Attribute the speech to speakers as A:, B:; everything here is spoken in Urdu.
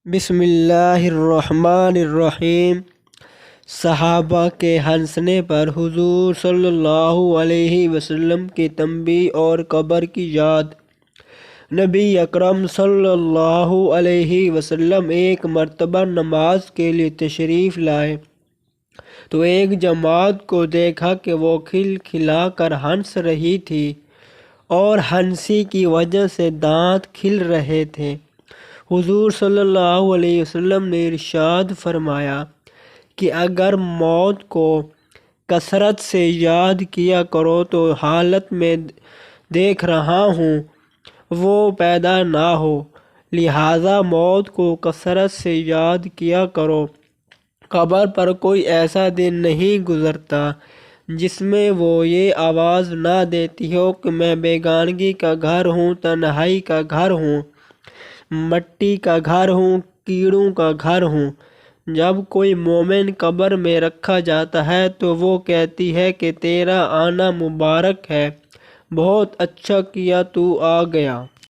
A: بسم اللہ الرحمن الرحیم۔ صحابہ کے ہنسنے پر حضور صلی اللہ علیہ وسلم کی تنبیہ اور قبر کی یاد۔ نبی اکرم صلی اللہ علیہ وسلم ایک مرتبہ نماز کے لیے تشریف لائے تو ایک جماعت کو دیکھا کہ وہ کھلا کر ہنس رہی تھی اور ہنسی کی وجہ سے دانت کھل رہے تھے۔ حضور صلی اللہ علیہ وسلم نے ارشاد فرمایا کہ اگر موت کو کثرت سے یاد کیا کرو تو حالت میں دیکھ رہا ہوں وہ پیدا نہ ہو، لہٰذا موت کو کثرت سے یاد کیا کرو۔ قبر پر کوئی ایسا دن نہیں گزرتا جس میں وہ یہ آواز نہ دیتی ہو کہ میں بیگانگی کا گھر ہوں، تنہائی کا گھر ہوں، مٹی کا گھر ہوں، کیڑوں کا گھر ہوں۔ جب کوئی مومن قبر میں رکھا جاتا ہے تو وہ کہتی ہے کہ تیرا آنا مبارک ہے، بہت اچھا کیا تو آ گیا۔